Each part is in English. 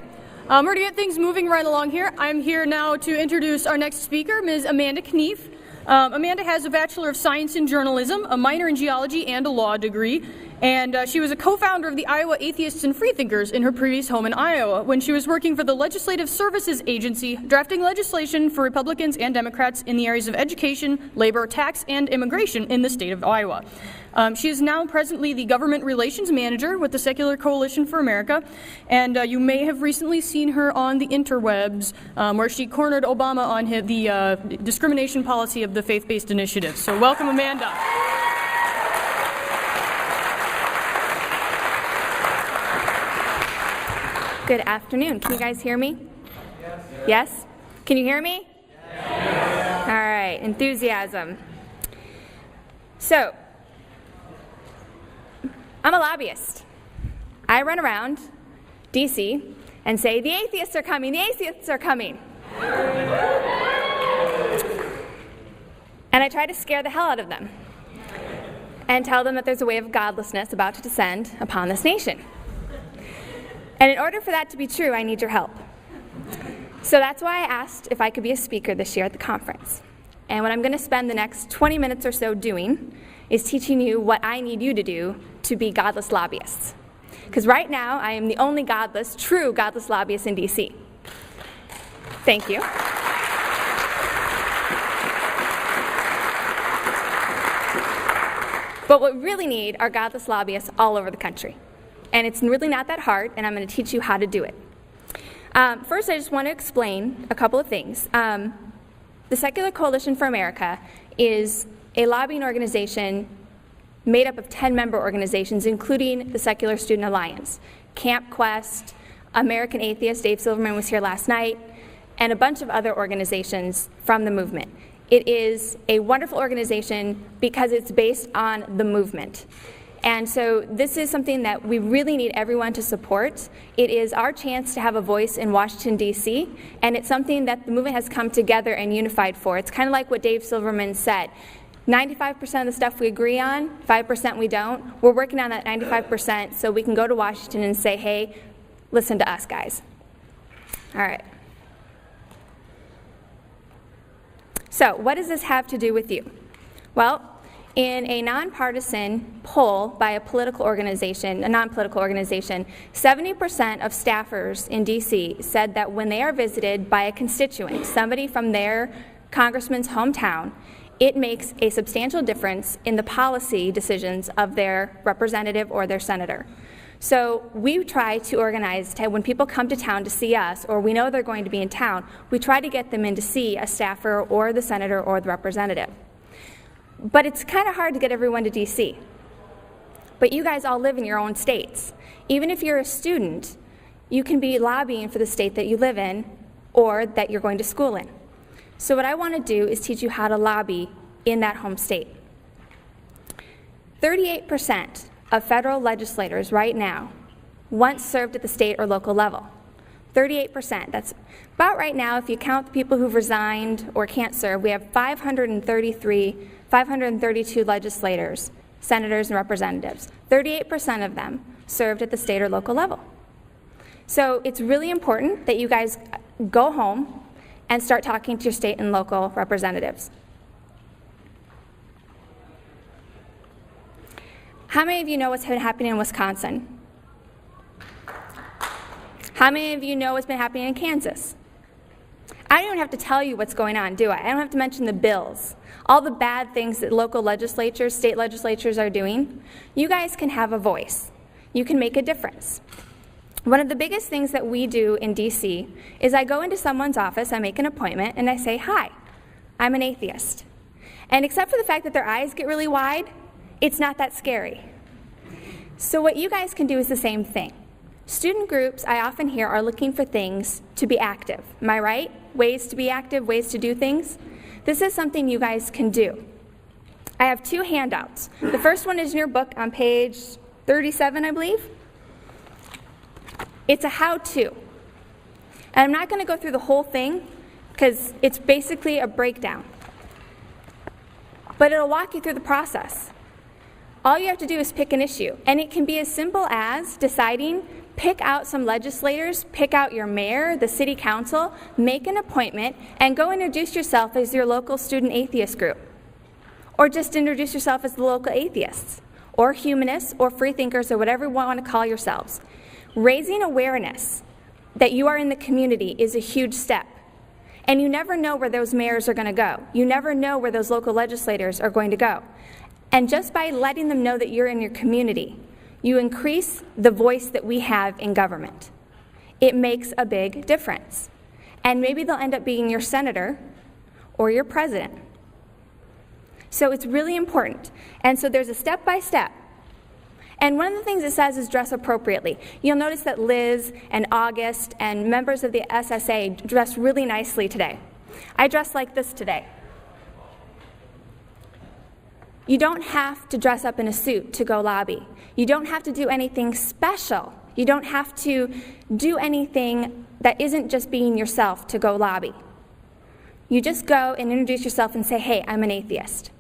We're going to get things moving right along here. I'm here now to introduce our next speaker, Ms. Amanda Knief. Amanda has a Bachelor of Science in Journalism, a minor in Geology, and a law degree. And she was a co-founder of the Iowa Atheists and Freethinkers in her previous home in Iowa when she was working for the Legislative Services Agency, drafting legislation for Republicans and Democrats in the areas of education, labor, tax, and immigration in the state of Iowa. She is now presently the Government Relations Manager with the Secular Coalition for America, and you may have recently seen her on the interwebs where she cornered Obama on the discrimination policy of the faith-based initiative. So welcome, Amanda. Good afternoon. Can you guys hear me? Yes? Can you hear me? Yes. All right, enthusiasm. So, I'm a lobbyist. I run around DC and say, the atheists are coming, the atheists are coming. And I try to scare the hell out of them and tell them that there's a wave of godlessness about to descend upon this nation. And in order for that to be true, I need your help. So that's why I asked if I could be a speaker this year at the conference. And what I'm going to spend the next 20 minutes or so doing is teaching you what I need you to do to be godless lobbyists. Because right now, I am the only true godless lobbyist in DC. Thank you. But what we really need are godless lobbyists all over the country. And it's really not that hard, and I'm going to teach you how to do it. First, I just want to explain a couple of things. The Secular Coalition for America is a lobbying organization made up of 10 member organizations, including the Secular Student Alliance, Camp Quest, American Atheist, Dave Silverman was here last night, and a bunch of other organizations from the movement. It is a wonderful organization because it's based on the movement. And so this is something that we really need everyone to support. It is our chance to have a voice in Washington, D.C., and it's something that the movement has come together and unified for. It's kind of like what Dave Silverman said. 95% of the stuff we agree on, 5% we don't. We're working on that 95% so we can go to Washington and say, hey, listen to us, guys. All right. So what does this have to do with you? Well, in a nonpartisan poll by a non-political organization, 70% of staffers in DC said that when they are visited by a constituent, somebody from their congressman's hometown, it makes a substantial difference in the policy decisions of their representative or their senator. So we try to organize when people come to town to see us, or we know they're going to be in town, we try to get them in to see a staffer or the senator or the representative. But it's kind of hard to get everyone to DC. But you guys all live in your own states. Even if you're a student, you can be lobbying for the state that you live in or that you're going to school in. So what I want to do is teach you how to lobby in that home state. 38% of federal legislators right now once served at the state or local level. 38%. That's about right now, if you count the people who've resigned or can't serve, we have 532 legislators, senators, and representatives. 38% of them served at the state or local level. So it's really important that you guys go home and start talking to your state and local representatives. How many of you know what's been happening in Wisconsin? How many of you know what's been happening in Kansas? I don't even have to tell you what's going on, do I? I don't have to mention the bills, all the bad things that local legislatures, state legislatures are doing. You guys can have a voice. You can make a difference. One of the biggest things that we do in DC is I go into someone's office, I make an appointment, and I say, hi, I'm an atheist. And except for the fact that their eyes get really wide, it's not that scary. So what you guys can do is the same thing. Student groups, I often hear, are looking for things to be active. Am I right? Ways to be active, ways to do things. This is something you guys can do. I have two handouts. The first one is in your book on page 37, I believe. It's a how-to. And I'm not going to go through the whole thing because it's basically a breakdown. But it'll walk you through the process. All you have to do is pick an issue. And it can be as simple as deciding pick out some legislators, pick out your mayor, the city council, make an appointment, and go introduce yourself as your local student atheist group. Or just introduce yourself as the local atheists, or humanists, or free thinkers, or whatever you want to call yourselves. Raising awareness that you are in the community is a huge step. And you never know where those mayors are going to go. You never know where those local legislators are going to go. And just by letting them know that you're in your community, you increase the voice that we have in government. It makes a big difference. And maybe they'll end up being your senator or your president. So it's really important. And so there's a step-by-step. And one of the things it says is dress appropriately. You'll notice that Liz and August and members of the SSA dressed really nicely today. I dressed like this today. You don't have to dress up in a suit to go lobby. You don't have to do anything special. You don't have to do anything that isn't just being yourself to go lobby. You just go and introduce yourself and say, hey, I'm an atheist.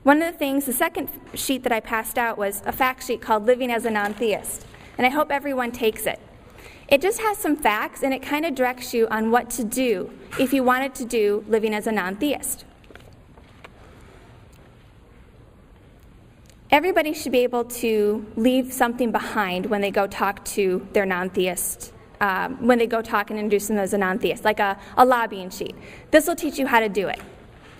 One of the things, the second sheet that I passed out was a fact sheet called Living as a Non-Theist, and I hope everyone takes it. It just has some facts, and it kind of directs you on what to do if you wanted to do living as a non-theist. Everybody should be able to leave something behind when they go talk to their non-theist, when they go talk and introduce them as a non-theist, like a lobbying sheet. This will teach you how to do it.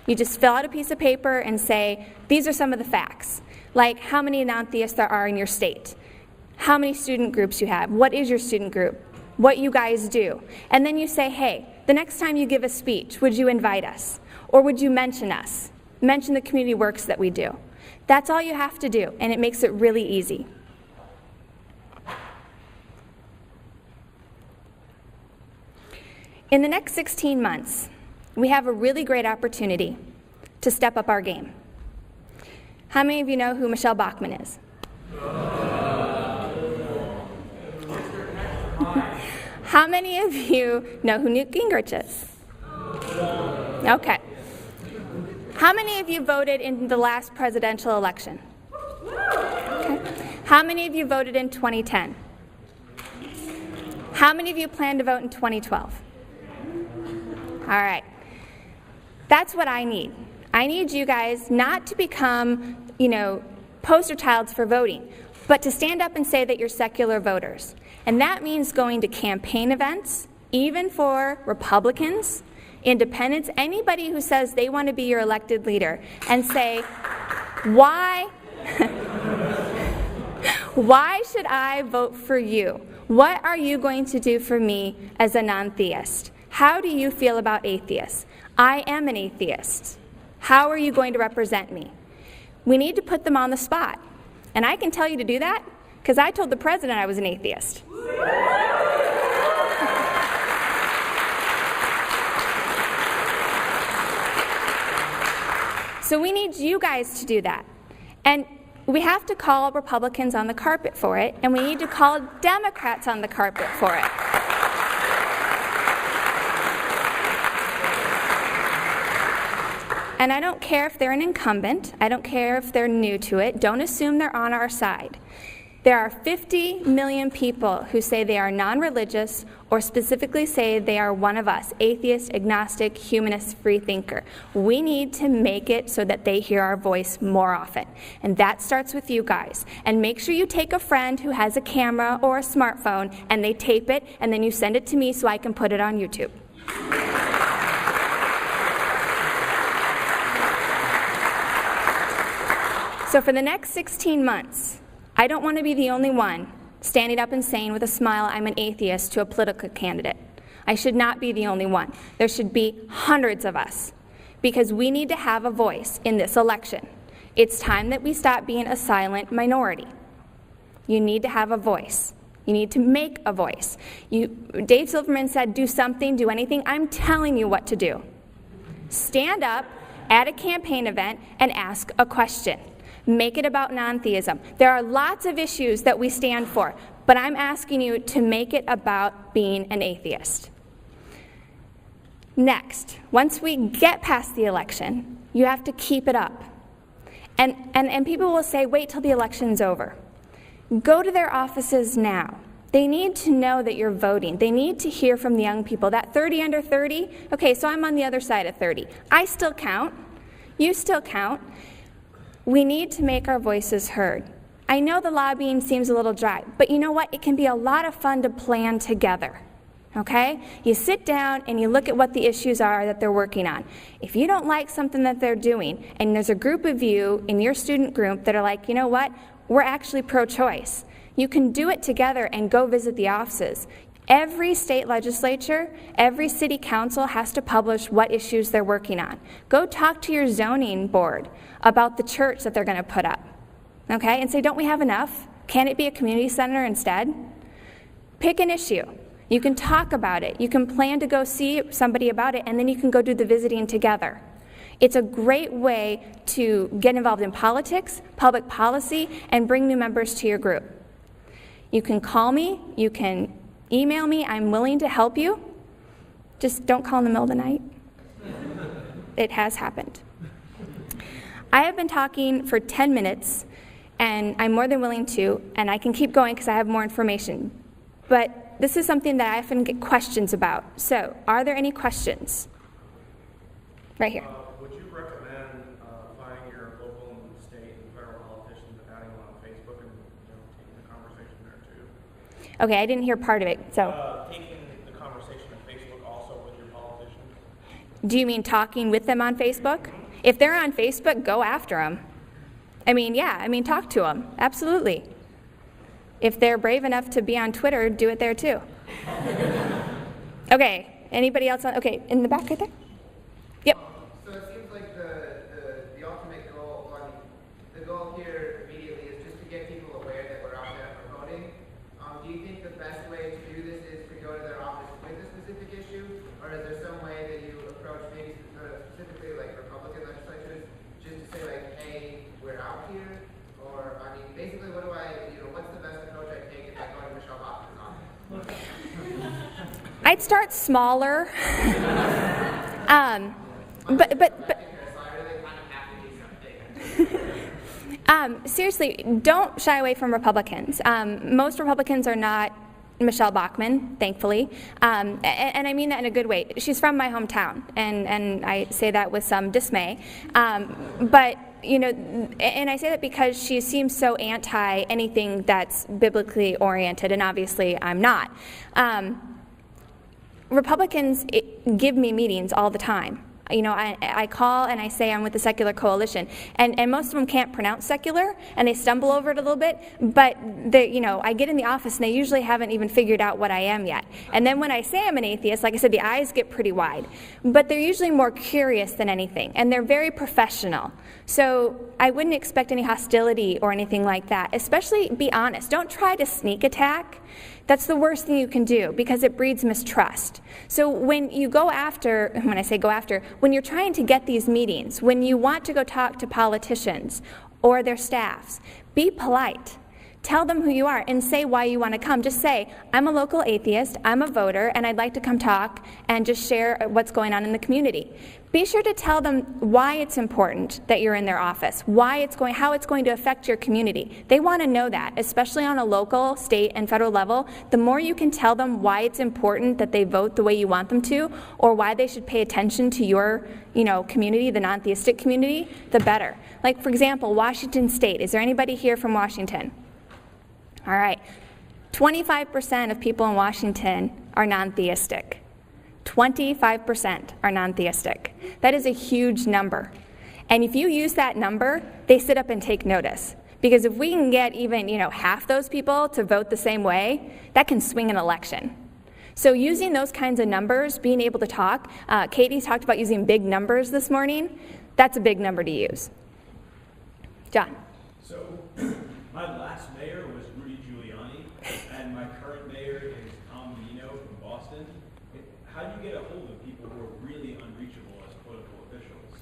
You just fill out a piece of paper and say, these are some of the facts, like how many non-theists there are in your state, how many student groups you have, what is your student group, what you guys do. And then you say, hey, the next time you give a speech, would you invite us? Or would you mention us? Mention the community works that we do. That's all you have to do, and it makes it really easy. In the next 16 months, we have a really great opportunity to step up our game. How many of you know who Michelle Bachmann is? How many of you know who Newt Gingrich is? Okay. How many of you voted in the last presidential election? Okay. How many of you voted in 2010? How many of you plan to vote in 2012? All right. That's what I need. I need you guys not to become, poster childs for voting, but to stand up and say that you're secular voters. And that means going to campaign events, even for Republicans, independents, anybody who says they want to be your elected leader, and say, why should I vote for you? What are you going to do for me as a non-theist? How do you feel about atheists? I am an atheist. How are you going to represent me? We need to put them on the spot. And I can tell you to do that because I told the president I was an atheist. So we need you guys to do that. And we have to call Republicans on the carpet for it, and we need to call Democrats on the carpet for it. And I don't care if they're an incumbent. I don't care if they're new to it. Don't assume they're on our side. There are 50 million people who say they are non-religious or specifically say they are one of us, atheist, agnostic, humanist, free thinker. We need to make it so that they hear our voice more often. And that starts with you guys. And make sure you take a friend who has a camera or a smartphone and they tape it and then you send it to me so I can put it on YouTube. So for the next 16 months, I don't want to be the only one standing up and saying with a smile, I'm an atheist to a political candidate. I should not be the only one. There should be hundreds of us because we need to have a voice in this election. It's time that we stop being a silent minority. You need to have a voice. You need to make a voice. Dave Silverman said, do something, do anything. I'm telling you what to do. Stand up at a campaign event and ask a question. Make it about non-theism. There are lots of issues that we stand for, but I'm asking you to make it about being an atheist. Next, once we get past the election, you have to keep it up. And people will say, wait till the election's over. Go to their offices now They need to know that you're voting. They need to hear from the young people. That 30 under 30, okay, so I'm on the other side of 30. I still count. You still count. We need to make our voices heard. I know the lobbying seems a little dry, but you know what? It can be a lot of fun to plan together. Okay? You sit down and you look at what the issues are that they're working on. If you don't like something that they're doing, and there's a group of you in your student group that are like, you know what? We're actually pro-choice. You can do it together and go visit the offices. Every state legislature, every city council has to publish what issues they're working on. Go talk to your zoning board about the church that they're going to put up. Okay? And say, don't we have enough? Can it be a community center instead? Pick an issue. You can talk about it. You can plan to go see somebody about it, and then you can go do the visiting together. It's a great way to get involved in politics, public policy, and bring new members to your group. You can call me, you can email me, I'm willing to help you. Just don't call in the middle of the night. It has happened. I have been talking for 10 minutes, and I'm more than willing to, and I can keep going because I have more information. But this is something that I often get questions about. So, are there any questions? Right here. Would you recommend finding your local and state and federal politicians and adding them on Facebook and taking the conversation there too? Okay, I didn't hear part of it, so. Taking the conversation on Facebook also with your politicians? Do you mean talking with them on Facebook? If they're on Facebook, go after them. Talk to them, absolutely. If they're brave enough to be on Twitter, do it there too. Okay, anybody else okay, in the back right there? Yep. So it seems like the ultimate goal, the goal here immediately is just to get people aware that we're out there for voting. Do you think the best way to do this is to go to their office with a specific issue, or is there some way that you approach maybe specifically like Republican legislatures, just to say like, hey, we're out here? Or, basically what's the best approach I take if I go to Michelle Bachman's office? I'd start smaller. Seriously, don't shy away from Republicans. Most Republicans are not Michelle Bachmann, thankfully, and I mean that in a good way. She's from my hometown, and I say that with some dismay. But and I say that because she seems so anti anything that's biblically oriented, and obviously I'm not. Republicans give me meetings all the time. I call and I say I'm with the Secular Coalition, and most of them can't pronounce secular, and they stumble over it a little bit, but I get in the office and they usually haven't even figured out what I am yet. And then when I say I'm an atheist, like I said, the eyes get pretty wide, but they're usually more curious than anything, and they're very professional. So I wouldn't expect any hostility or anything like that. Especially be honest. Don't try to sneak attack. That's the worst thing you can do because it breeds mistrust. So when you go after, when I say go after, when you're trying to get these meetings, when you want to go talk to politicians or their staffs, be polite. Tell them who you are and say why you want to come. Just say, I'm a local atheist, I'm a voter, and I'd like to come talk and just share what's going on in the community. Be sure to tell them why it's important that you're in their office, how it's going to affect your community. They want to know that, especially on a local, state, and federal level. The more you can tell them why it's important that they vote the way you want them to, or why they should pay attention to your community, the non-theistic community, the better. Like, for example, Washington State. Is there anybody here from Washington? All right, 25% of people in Washington are non-theistic. 25% are non-theistic. That is a huge number. And if you use that number, they sit up and take notice. Because if we can get even, half those people to vote the same way, that can swing an election. So using those kinds of numbers, being able to talk, Katie talked about using big numbers this morning. That's a big number to use. John. So my last mayor was and my current mayor is Tom Menino from Boston. How do you get a hold of people who are really unreachable as political officials?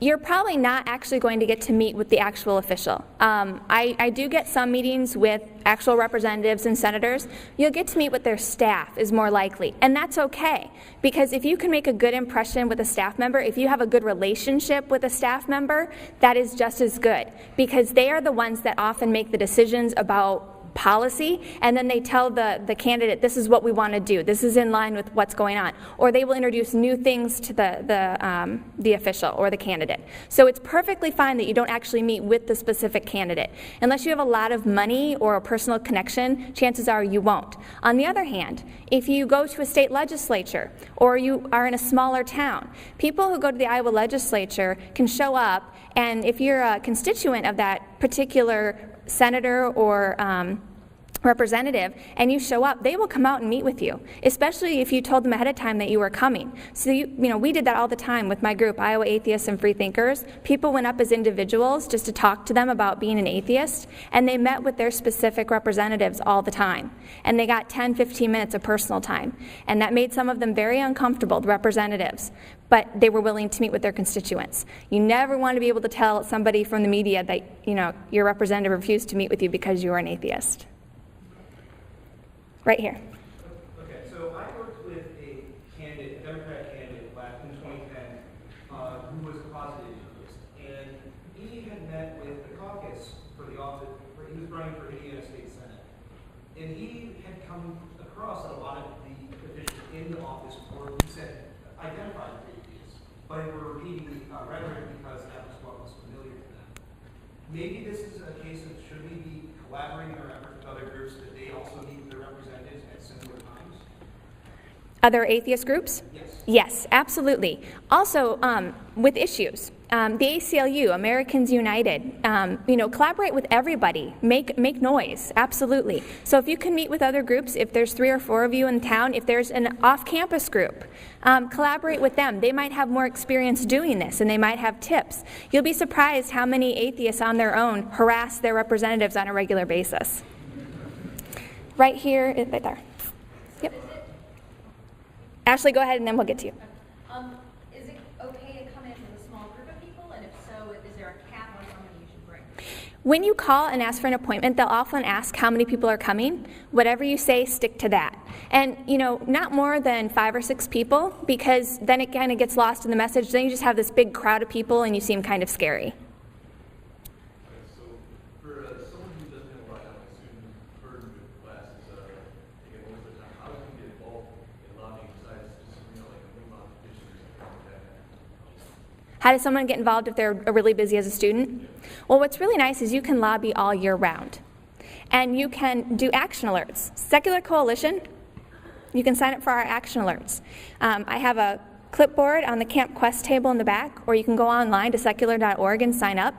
You're probably not actually going to get to meet with the actual official. I do get some meetings with actual representatives and senators. You'll get to meet with their staff is more likely, and that's okay. Because if you can make a good impression with a staff member, if you have a good relationship with a staff member, that is just as good. Because they are the ones that often make the decisions about policy, and then they tell the candidate, this is what we want to do, this is in line with what's going on. Or they will introduce new things to the official or the candidate. So it's perfectly fine that you don't actually meet with the specific candidate. Unless you have a lot of money or a personal connection, chances are you won't. On the other hand, if you go to a state legislature or you are in a smaller town, people who go to the Iowa legislature can show up, and if you're a constituent of that particular senator or representative and you show up, they will come out and meet with you, especially if you told them ahead of time that you were coming. So we did that all the time with my group, Iowa Atheists and Free Thinkers. People went up as individuals just to talk to them about being an atheist, and they met with their specific representatives all the time. And they got 10, 15 minutes of personal time. And that made some of them very uncomfortable, the representatives, but they were willing to meet with their constituents. You never want to be able to tell somebody from the media that your representative refused to meet with you because you are an atheist. Right here. Okay, so I worked with a Democratic candidate back in 2010 who was a positive atheist, and he had met with the caucus for the office, he was running for Indiana State Senate, and he had come across a lot of the officials in the office were, he said, identified as atheists, but were repeating rhetoric because that was what was familiar to them. Maybe this is a case of should we be collaborating our efforts with other groups that they also need their representatives at similar times? Other atheist groups? Yes. Yes, absolutely. Also, with issues, the ACLU, Americans United, collaborate with everybody. Make noise, absolutely. So if you can meet with other groups, if there's 3 or 4 of you in town, if there's an off-campus group, collaborate with them. They might have more experience doing this, and they might have tips. You'll be surprised how many atheists on their own harass their representatives on a regular basis. Right here, right there. Yep. Ashley, go ahead, and then we'll get to you. Is it okay to come in with a small group of people? And if so, is there a cap on how many you should bring? When you call and ask for an appointment, they'll often ask how many people are coming. Whatever you say, stick to that. And, not more than 5 or 6 people, because then it kind of gets lost in the message. Then you just have this big crowd of people, and you seem kind of scary. So, for someone who doesn't have a lot of student burden with classes, again, most of the time, how can you get involved in lobbying besides just, like a wing petition or something like that? How does someone get involved if they're really busy as a student? Well, what's really nice is you can lobby all year round. And you can do action alerts. Secular Coalition, you can sign up for our action alerts. I have a clipboard on the Camp Quest table in the back, or you can go online to secular.org and sign up.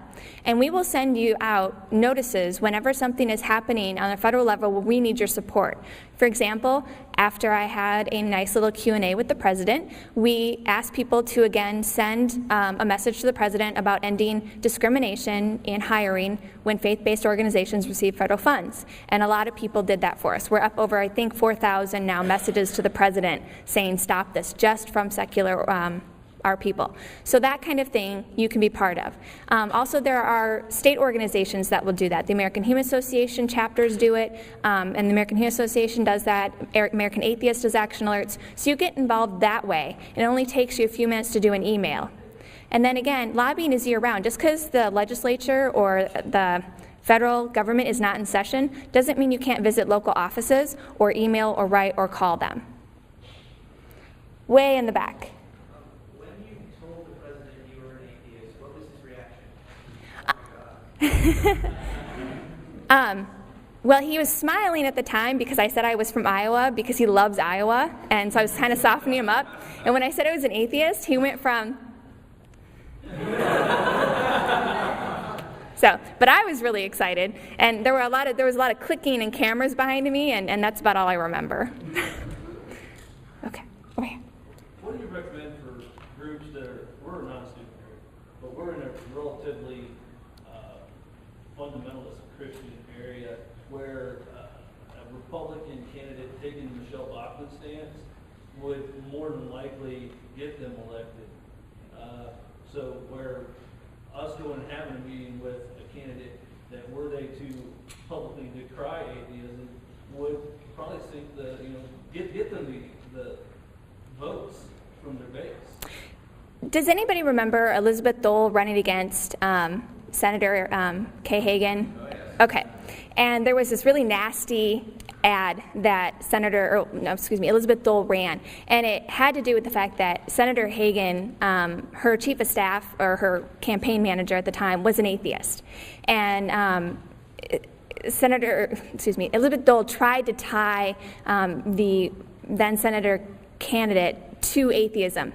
And we will send you out notices whenever something is happening on a federal level where we need your support. For example, after I had a nice little Q&A with the president, we asked people to again send a message to the president about ending discrimination in hiring when faith-based organizations receive federal funds. And a lot of people did that for us. We're up over, I think, 4,000 now messages to the president saying stop this, just from secular our people. So that kind of thing you can be part of. Also, there are state organizations that will do that. The American Human Association chapters do it, and the American Human Association does that. American Atheist does action alerts. So you get involved that way. It only takes you a few minutes to do an email. And then again, lobbying is year-round. Just because the legislature or the federal government is not in session doesn't mean you can't visit local offices or email or write or call them. Way in the back. When you told the president you were an atheist, what was his reaction? Well, he was smiling at the time because I said I was from Iowa because he loves Iowa, and so I was kind of softening him up. And when I said I was an atheist, he went from... but I was really excited, and there was a lot of clicking and cameras behind me, and that's about all I remember. Okay, over here. What do you recommend for groups that we're a non-student group, but we're in a relatively fundamentalist Christian area where a Republican candidate taking the Michelle Bachmann stance would more than likely get them elected. So where us going and having a meeting with a candidate that were they to publicly decry atheism would probably sink get them the votes from their base. Does anybody remember Elizabeth Dole running against Senator Kay Hagan? Oh, yes. Okay. And there was this really nasty ad that Elizabeth Dole ran, and it had to do with the fact that Senator Hagan, her chief of staff or her campaign manager at the time, was an atheist, and Elizabeth Dole tried to tie the then senator candidate to atheism.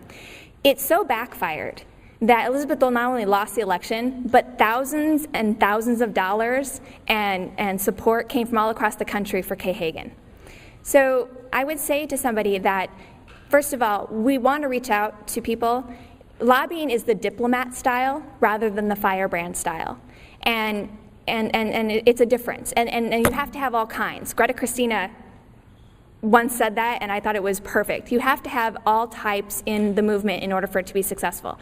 It so backfired that Elizabeth Dole not only lost the election, but thousands and thousands of dollars and support came from all across the country for Kay Hagan. So I would say to somebody that, first of all, we want to reach out to people. Lobbying is the diplomat style rather than the firebrand style. And it's a difference. And you have to have all kinds. Greta Christina once said that, and I thought it was perfect. You have to have all types in the movement in order for it to be successful.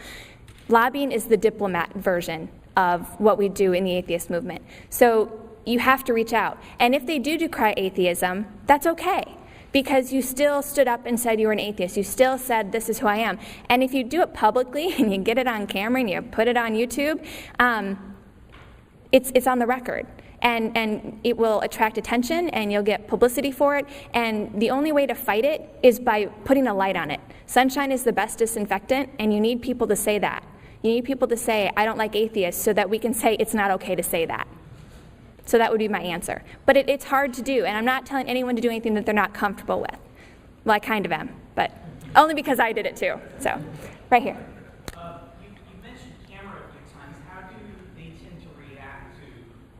Lobbying is the diplomat version of what we do in the atheist movement. So you have to reach out. And if they do decry atheism, that's okay, because you still stood up and said you were an atheist. You still said, this is who I am. And if you do it publicly and you get it on camera and you put it on YouTube, it's on the record. And it will attract attention, and you'll get publicity for it. And the only way to fight it is by putting a light on it. Sunshine is the best disinfectant, and you need people to say that. You need people to say, I don't like atheists, so that we can say it's not okay to say that. So that would be my answer. But it's hard to do, and I'm not telling anyone to do anything that they're not comfortable with. Well, I kind of am, but only because I did it too. So, right here. You mentioned camera a few times. How do they tend to react to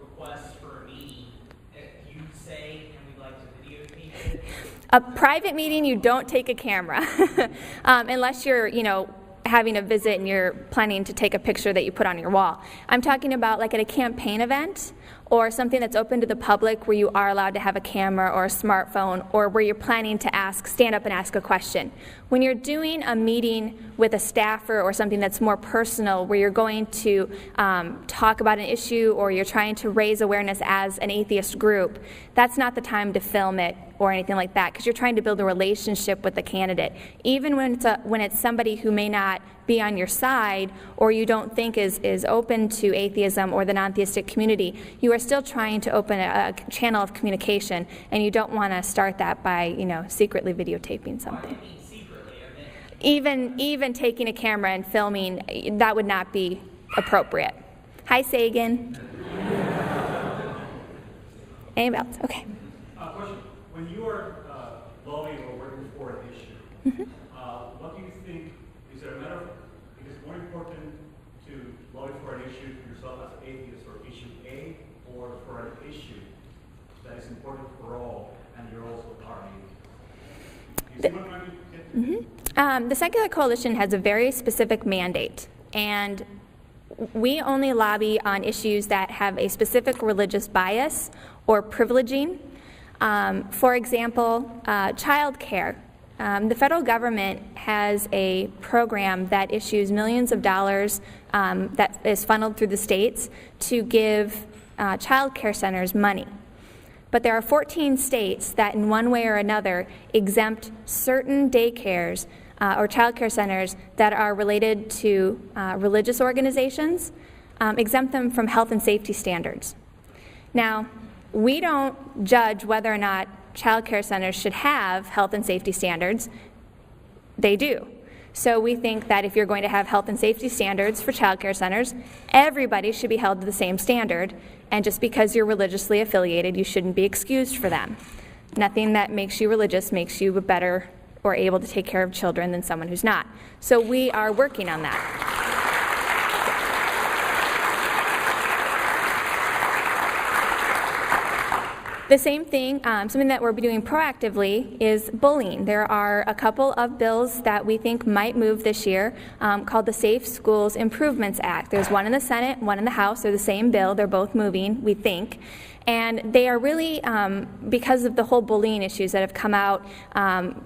requests for a meeting? If you say, and we'd like to videotape it? A private meeting, you don't take a camera. Unless you're, having a visit and you're planning to take a picture that you put on your wall. I'm talking about like at a campaign event or something that's open to the public where you are allowed to have a camera or a smartphone, or where you're planning to stand up and ask a question. When you're doing a meeting with a staffer or something that's more personal, where you're going to talk about an issue or you're trying to raise awareness as an atheist group, that's not the time to film it or anything like that, because you're trying to build a relationship with the candidate. Even when it's somebody who may not be on your side or you don't think is open to atheism or the non-theistic community, you are still trying to open a channel of communication, and you don't want to start that by secretly videotaping something. Even taking a camera and filming, that would not be appropriate. Hi, Sagan. Anybody else? Okay. Question. When you are lobbying or working for an issue, what do you think, is it more important to lobby for an issue for yourself as an atheist for issue A, or for an issue that is important for all and you're also part of it? Do you see what I'm trying to get? The Secular Coalition has a very specific mandate, and we only lobby on issues that have a specific religious bias or privileging. For example, child care. The federal government has a program that issues millions of dollars that is funneled through the states to give child care centers money. But there are 14 states that in one way or another exempt certain daycares or child care centers that are related to religious organizations, exempt them from health and safety standards. Now, we don't judge whether or not child care centers should have health and safety standards. They do. So we think that if you're going to have health and safety standards for child care centers, everybody should be held to the same standard, and just because you're religiously affiliated, you shouldn't be excused for them. Nothing that makes you religious makes you better or able to take care of children than someone who's not. So we are working on that. The same thing, something that we're doing proactively is bullying. There are a couple of bills that we think might move this year called the Safe Schools Improvements Act. There's one in the Senate, one in the House. They're the same bill. They're both moving, we think. And they are really, because of the whole bullying issues that have come out,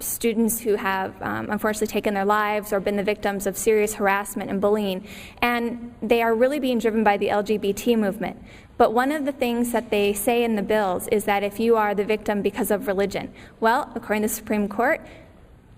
students who have unfortunately taken their lives or been the victims of serious harassment and bullying, and they are really being driven by the LGBT movement. But one of the things that they say in the bills is that if you are the victim because of religion, well, according to the Supreme Court,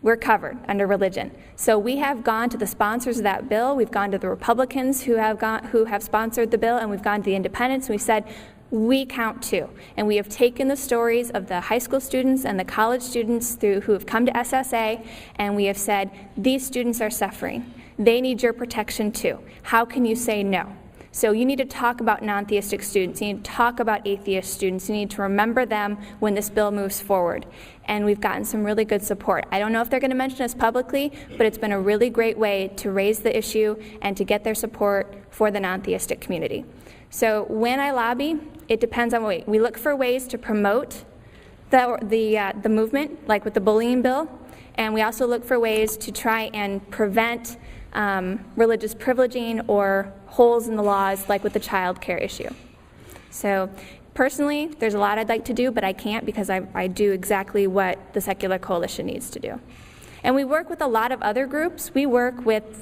we're covered under religion. So we have gone to the sponsors of that bill, we've gone to the Republicans who have sponsored the bill, and we've gone to the independents, and we've said, we count too. And we have taken the stories of the high school students and the college students who have come to SSA, and we have said, these students are suffering. They need your protection too. How can you say no? So you need to talk about non-theistic students. You need to talk about atheist students. You need to remember them when this bill moves forward. And we've gotten some really good support. I don't know if they're going to mention us publicly, but it's been a really great way to raise the issue and to get their support for the non-theistic community. So when I lobby, it depends on what we look for ways to promote the movement, like with the bullying bill, and we also look for ways to try and prevent religious privileging or holes in the laws, like with the child care issue. So personally, there's a lot I'd like to do, but I can't because I do exactly what the Secular Coalition needs to do. And we work with a lot of other groups. We work with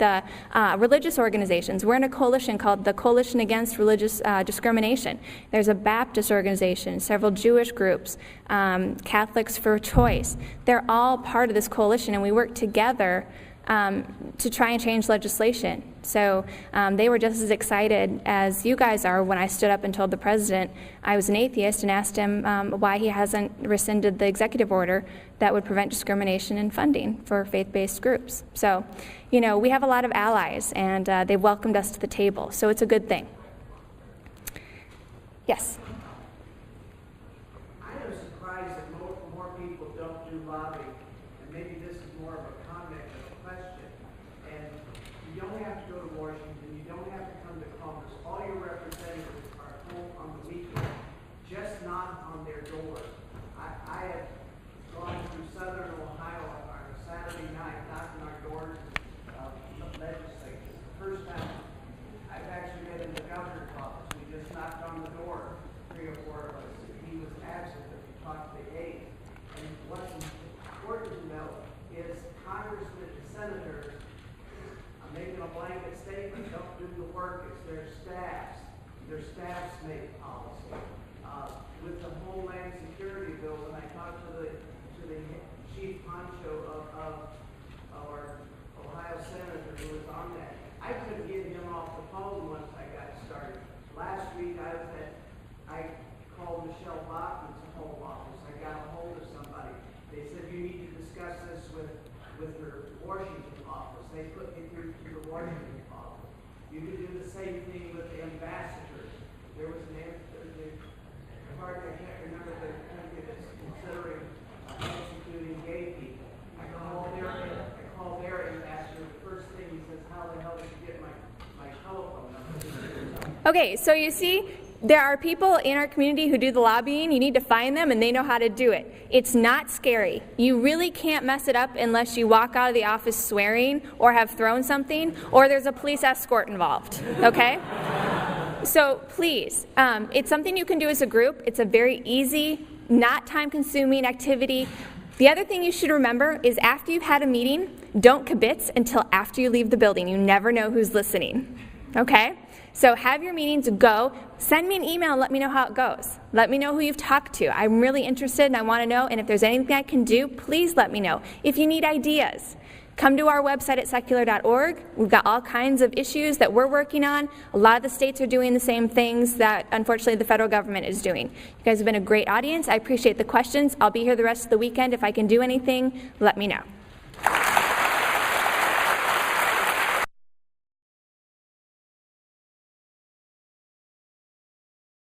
religious organizations. We're in a coalition called the Coalition Against Religious Discrimination. There's a Baptist organization, several Jewish groups, Catholics for Choice. They're all part of this coalition, and we work together to try and change legislation. So they were just as excited as you guys are when I stood up and told the president I was an atheist and asked him why he hasn't rescinded the executive order that would prevent discrimination in funding for faith-based groups. So, you know, we have a lot of allies, and they've welcomed us to the table, so it's a good thing. Yes? I am surprised that more people don't do lobbying, and maybe this is more of a comment than a question. And you don't have to go to Washington, you don't have to come to Congress. All your representatives are home on the weekend, just not on their doors. I have gone through southern Ohio on a Saturday night, knocking our doors of legislatures. The first time I've actually been in the governor's office, we just knocked on the door, 3 or 4 of us. He was absent, but we talked to the aide. And what's important to know is congressmen and senators, I'm making a blanket statement, don't do the work, it's their staffs. Their staffs make policy. With the Homeland Security bill, when I talked to the chief honcho of our Ohio senator who was on that, I couldn't get him off the phone once I got started. Last week I called Michelle Bachman's home office. I got a hold of somebody. They said you need to discuss this with her Washington office. They put me through to the Washington office. You can do the same thing with the ambassadors. There was an I can't remember the country that's considering executing gay people. I called their ambassador. The first thing he says, how the hell did you get my telephone number? Okay, so you see, there are people in our community who do the lobbying. You need to find them, and they know how to do it. It's not scary. You really can't mess it up unless you walk out of the office swearing or have thrown something, or there's a police escort involved, okay? So please, it's something you can do as a group. It's a very easy, not time-consuming activity. The other thing you should remember is after you've had a meeting, don't kibitz until after you leave the building. You never know who's listening, okay? So have your meetings, go. Send me an email and let me know how it goes. Let me know who you've talked to. I'm really interested and I want to know, and if there's anything I can do, please let me know. If you need ideas, come to our website at secular.org. We've got all kinds of issues that we're working on. A lot of the states are doing the same things that, unfortunately, the federal government is doing. You guys have been a great audience. I appreciate the questions. I'll be here the rest of the weekend. If I can do anything, let me know.